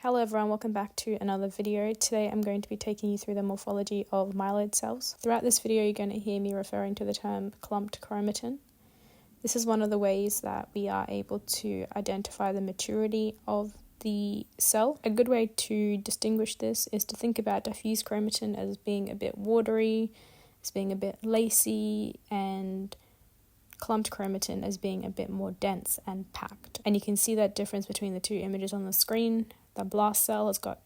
Hello everyone, welcome back to another video. Today I'm going to be taking you through the morphology of myeloid cells. Throughout this video you're going to hear me referring to the term clumped chromatin. This is one of the ways that we are able to identify the maturity of the cell. A good way to distinguish this is to think about diffuse chromatin as being a bit watery, as being a bit lacy, and clumped chromatin as being a bit more dense and packed. And you can see that difference between the two images on the screen. The blast cell has got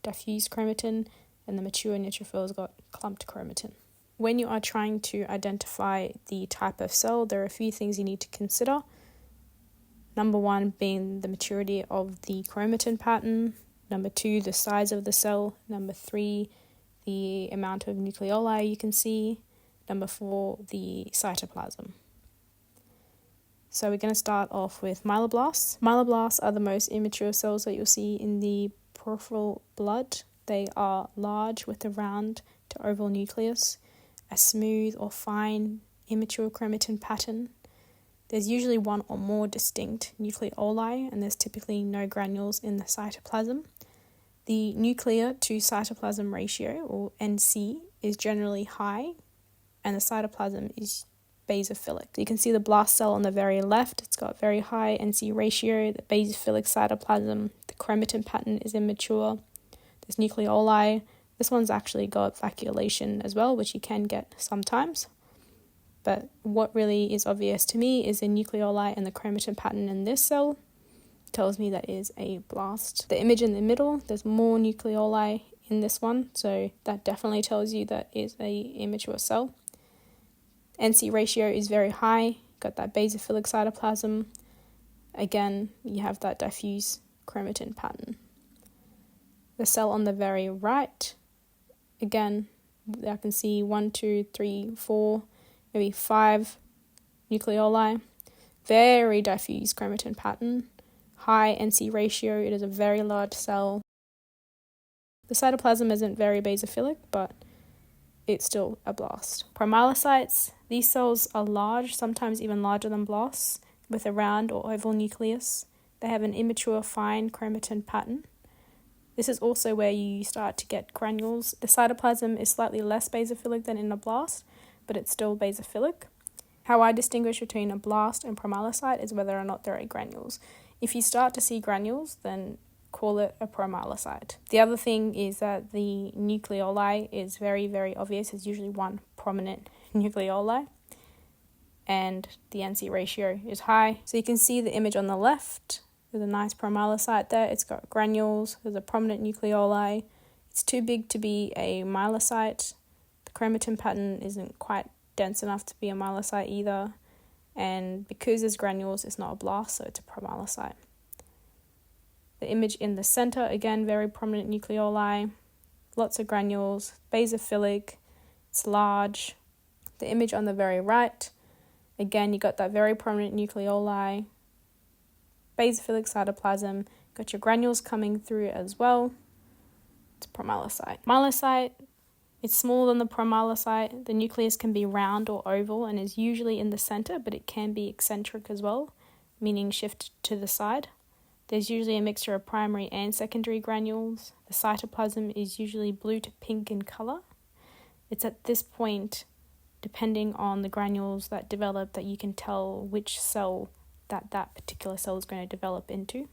diffuse chromatin and the mature neutrophil has got clumped chromatin. When you are trying to identify the type of cell, there are a few things you need to consider. Number one being the maturity of the chromatin pattern. Number two, the size of the cell. Number three, the amount of nucleoli you can see. Number four, the cytoplasm. So we're going to start off with myeloblasts. Myeloblasts are the most immature cells that you'll see in the peripheral blood. They are large with a round to oval nucleus, a smooth or fine immature chromatin pattern. There's usually one or more distinct nucleoli, and there's typically no granules in the cytoplasm. The nuclear to cytoplasm ratio, or NC, is generally high, and the cytoplasm is basophilic. So you can see the blast cell on the very left, it's got very high NC ratio, the basophilic cytoplasm, the chromatin pattern is immature, there's nucleoli. This one's actually got vacuolation as well, which you can get sometimes. But what really is obvious to me is the nucleoli and the chromatin pattern in this cell tells me that is a blast. The image in the middle, there's more nucleoli in this one, so that definitely tells you that is a immature cell. NC ratio is very high, got that basophilic cytoplasm. Again, you have that diffuse chromatin pattern. The cell on the very right, again, I can see 1, 2, 3, 4, maybe 5 nucleoli. Very diffuse chromatin pattern, high NC ratio, it is a very large cell. The cytoplasm isn't very basophilic, but it's still a blast. Promyelocytes, these cells are large, sometimes even larger than blasts, with a round or oval nucleus. They have an immature fine chromatin pattern. This is also where you start to get granules. The cytoplasm is slightly less basophilic than in a blast, but it's still basophilic. How I distinguish between a blast and promyelocyte is whether or not there are granules. If you start to see granules, then call it a promyelocyte. The other thing is that the nucleoli is very, very obvious. There's usually one prominent nucleoli, and the NC ratio is high. So you can see the image on the left. There's a nice promyelocyte there. It's got granules. There's a prominent nucleoli. It's too big to be a myelocyte. The chromatin pattern isn't quite dense enough to be a myelocyte either. And because there's granules, it's not a blast, so it's a promyelocyte. The image in the center, again, very prominent nucleoli, lots of granules, basophilic, it's large. The image on the very right, again, you got that very prominent nucleoli, basophilic cytoplasm, got your granules coming through as well. It's promyelocyte. Myelocyte, it's smaller than the promyelocyte. The nucleus can be round or oval and is usually in the center, but it can be eccentric as well, meaning shift to the side. There's usually a mixture of primary and secondary granules. The cytoplasm is usually blue to pink in color. It's at this point, depending on the granules that develop, that you can tell which cell that particular cell is going to develop into.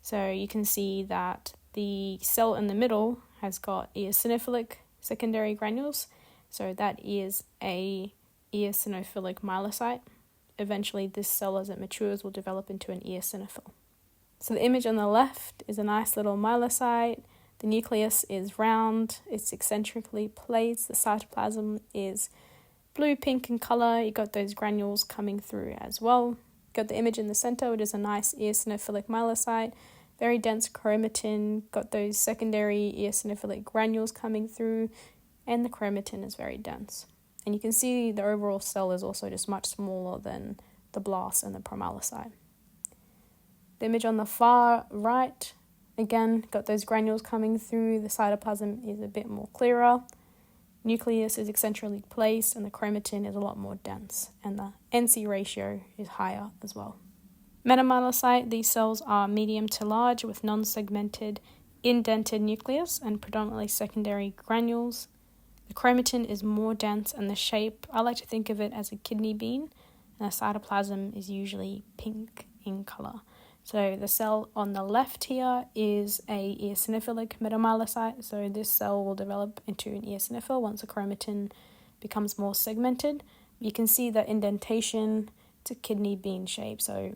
So you can see that the cell in the middle has got eosinophilic secondary granules. So that is a eosinophilic myelocyte. Eventually this cell, as it matures, will develop into an eosinophil. So the image on the left is a nice little myelocyte. The nucleus is round, it's eccentrically placed. The cytoplasm is blue-pink in color. You got those granules coming through as well. Got the image in the center, which is a nice eosinophilic myelocyte. Very dense chromatin, got those secondary eosinophilic granules coming through, and the chromatin is very dense. And you can see the overall cell is also just much smaller than the blast and the promyelocyte. The image on the far right, again, got those granules coming through. The cytoplasm is a bit more clearer. Nucleus is eccentrically placed and the chromatin is a lot more dense. And the NC ratio is higher as well. Metamyelocyte, these cells are medium to large with non-segmented indented nucleus and predominantly secondary granules. The chromatin is more dense and the shape, I like to think of it as a kidney bean, and the cytoplasm is usually pink in colour. So the cell on the left here is a eosinophilic metamyelocyte, so this cell will develop into an eosinophil once the chromatin becomes more segmented. You can see the indentation, it's a kidney bean shape, so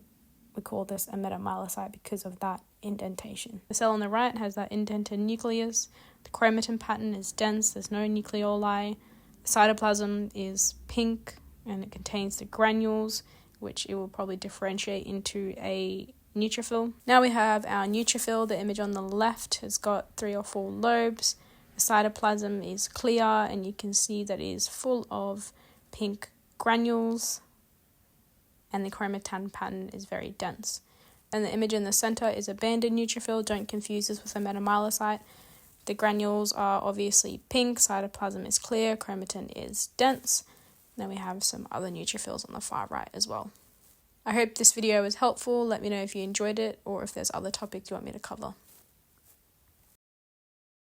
we call this a metamyelocyte because of that indentation. The cell on the right has that indented nucleus. The chromatin pattern is dense, there's no nucleoli. The cytoplasm is pink and it contains the granules, which it will probably differentiate into a neutrophil. Now we have our neutrophil. The image on the left has got 3 or 4 lobes. The cytoplasm is clear and you can see that it is full of pink granules, and the chromatin pattern is very dense. And the image in the center is a banded neutrophil. Don't confuse this with a metamyelocyte. The granules are obviously pink, cytoplasm is clear, chromatin is dense. Then we have some other neutrophils on the far right as well. I hope this video was helpful. Let me know if you enjoyed it or if there's other topics you want me to cover.